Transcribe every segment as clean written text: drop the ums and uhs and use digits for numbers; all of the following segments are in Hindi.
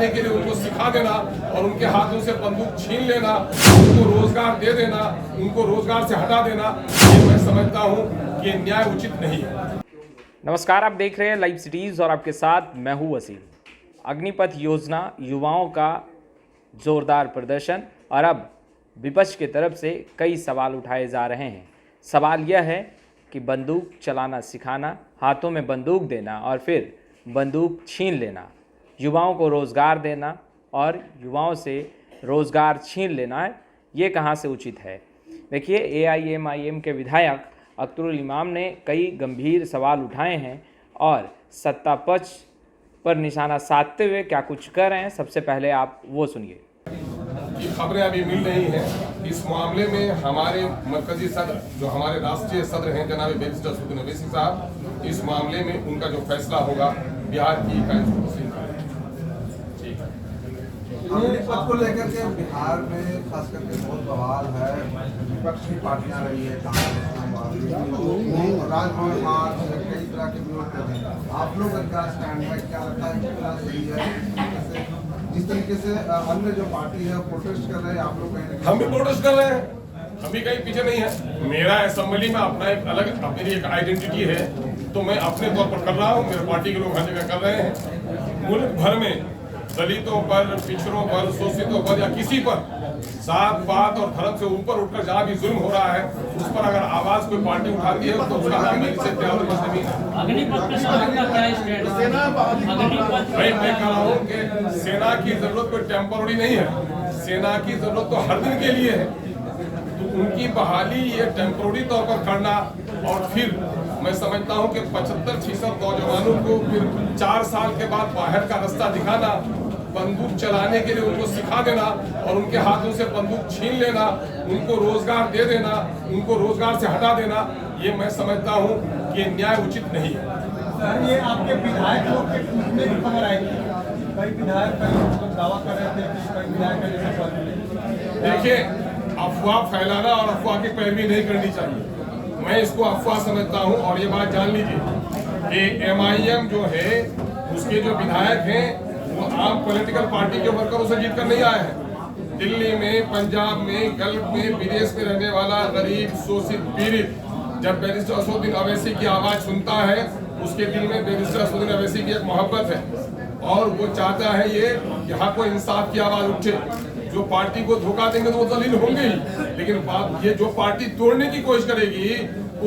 चलाने के लिए उनको सिखा देना और उनके हाथों से बंदूक छीन लेना, उनको रोजगार दे देना, उनको रोजगार से हटा देना, ये मैं समझता हूँ कि न्याय उचित नहीं है। नमस्कार, आप देख रहे हैं लाइव सिटीज़ और आपके साथ मैं हूँ वसीम। अग्निपथ योजना, युवाओं का जोरदार प्रदर्शन और अब विपक्ष की तरफ से कई सवाल उठाए जा रहे हैं। सवाल यह है कि बंदूक चलाना सिखाना, हाथों में बंदूक देना और फिर बंदूक छीन लेना, युवाओं को रोज़गार देना और युवाओं से रोज़गार छीन लेना है, ये कहाँ से उचित है। देखिए, AIMIM के विधायक अख्तरुल इमाम ने कई गंभीर सवाल उठाए हैं और सत्ता पक्ष पर निशाना साधते हुए क्या कुछ कर रहे हैं, सबसे पहले आप वो सुनिए। ये खबरें अभी मिल रही हैं, इस मामले में हमारे मरकजी सदर, जो हमारे राष्ट्रीय सदर हैं जनाब बैरिस्टर असदुद्दीन ओवैसी साहब, इस मामले में उनका जो फैसला होगा बिहार की इकाई अग्निपथ को लेकर के बिहार में खास करके बहुत बवाल है। विपक्षी पार्टियां रही है, राजभवन मार्च, कई तरह के विरोध कर रहे हैं। आप लोग का स्टैंड है, क्या लगता है कितना सही है? जिस तरीके से अन्य जो पार्टी है प्रोटेस्ट कर रहे हैं, आप लोग कहीं हम भी प्रोटेस्ट कर रहे हैं, हम भी कहीं पीछे नहीं है। मेरा असेंबली में अपना एक अलग मेरी एक आइडेंटिटी है, तो मैं अपने तौर पर कर रहा हूँ, मेरे पार्टी के लोग हर जगह कर रहे हैं। मुल्क भर में दलितों पर, पिछड़ों पर, शोषितों पर या किसी पर जात पात और धर्म से ऊपर उठकर जहाँ भी जुल्म हो रहा है, उस पर अगर आवाज कोई पार्टी उठाती है तो उसका नाम मैं कह रहा हूँ कि सेना की जरूरत कोई टेम्पोररी नहीं है, सेना की जरूरत तो हर दिन के लिए है। तो उनकी बहाली ये टेम्पोररी तौर पर करना और फिर मैं समझता हूँ कि 75-76 नौजवानों को फिर 4 साल के बाद बाहर का रास्ता दिखाना, बंदूक चलाने के लिए उनको सिखा देना और उनके हाथों से बंदूक छीन लेना, उनको रोजगार दे देना, उनको रोजगार से हटा देना, ये मैं समझता हूँ कि न्याय उचित नहीं है। सर, ये आपके विधायक लोग के टूट में खबर आई थी, कई विधायक दावा कर रहे थे कि कई विधायक। देखिए, अफवाह फैलाना और अफवाह की पैरवी नहीं करनी चाहिए। मैं इसको अफवाह समझता हूं और ये बात जान लीजिए कि MIM जो है उसके जो विधायक हैं वो आम पॉलिटिकल पार्टी के वर्करों से जीत कर नहीं आए हैं। दिल्ली में, पंजाब में, गल्फ में, विदेश में रहने वाला गरीब, शोषित, पीड़ित जब बैरिस्टर असदुद्दीन ओवैसी की आवाज सुनता है, उसके दिल में बैरिस्टर असदुद्दीन ओवैसी की एक मोहब्बत है और वो चाहता है ये यहाँ को इंसाफ की आवाज उठे। जो पार्टी को धोखा देंगे तो वो दलील होंगे ही, लेकिन ये जो पार्टी तोड़ने की कोशिश करेगी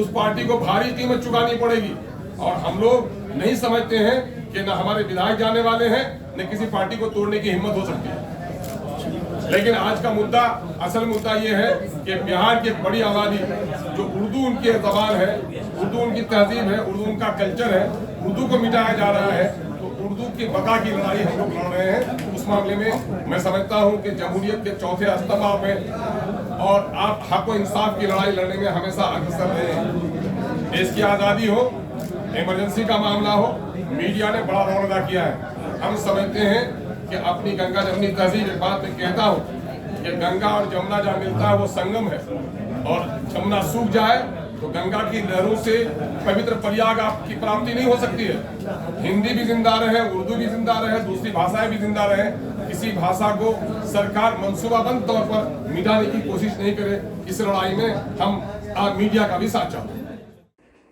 उस पार्टी को भारी कीमत चुकानी पड़ेगी। और हम लोग नहीं समझते हैं कि न हमारे विधायक जाने वाले हैं, न किसी पार्टी को तोड़ने की हिम्मत हो सकती है। लेकिन आज का मुद्दा, असल मुद्दा ये है कि बिहार की एक बड़ी आबादी जो उर्दू उनकी जबान है, उर्दू उनकी तहजीब है, उर्दू उनका कल्चर है, उर्दू को मिटाया जा रहा है। उर्दू की बका की लड़ाई हम लोग लड़ रहे हैं। उस मामले में मैं समझता हूं कि जमहूरियत के चौथे स्तंभ आप हैं और आप हक और इंसाफ की लड़ाई लड़ने में हमेशा अग्रसर रहे हैं। देश की आज़ादी हो, इमरजेंसी का मामला हो, मीडिया ने बड़ा रोल अदा किया है। हम समझते हैं कि अपनी गंगा जमुनी तहजीब, एक बात मैं कहता हूँ कि गंगा और जमुना जहाँ मिलता है वो संगम है और जमुना सूख जाए तो गंगा की लहरों से पवित्र प्रयाग आपकी प्राप्ति नहीं हो सकती है। हिंदी भी जिंदा रहे, उर्दू भी जिंदा रहे, दूसरी भाषाएं भी जिंदा रहे, किसी भाषा को सरकार मंसूबाबंद तौर पर मिटाने की कोशिश नहीं करे। इस लड़ाई में हम मीडिया का भी साथ चाहते हैं।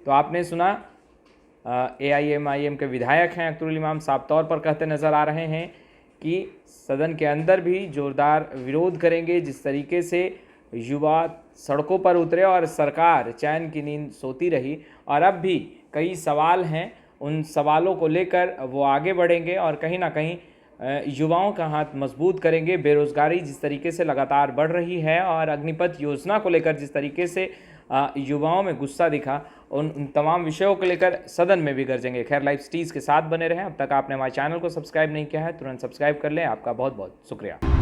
तो आपने सुना, AIMIM के विधायक हैं अख्तरुल इमाम साफ तौर पर कहते नजर आ रहे हैं कि सदन के अंदर भी जोरदार विरोध करेंगे। जिस तरीके से युवा सड़कों पर उतरे और सरकार चैन की नींद सोती रही और अब भी कई सवाल हैं, उन सवालों को लेकर वो आगे बढ़ेंगे और कहीं ना कहीं युवाओं का हाथ मजबूत करेंगे। बेरोज़गारी जिस तरीके से लगातार बढ़ रही है और अग्निपथ योजना को लेकर जिस तरीके से युवाओं में गुस्सा दिखा, उन तमाम विषयों को लेकर सदन में भी गरजेंगे। खैर, लाइव सिटीज़ के साथ बने रहें। अब तक आपने हमारे चैनल को सब्सक्राइब नहीं किया है, तुरंत सब्सक्राइब कर लें। आपका बहुत बहुत शुक्रिया।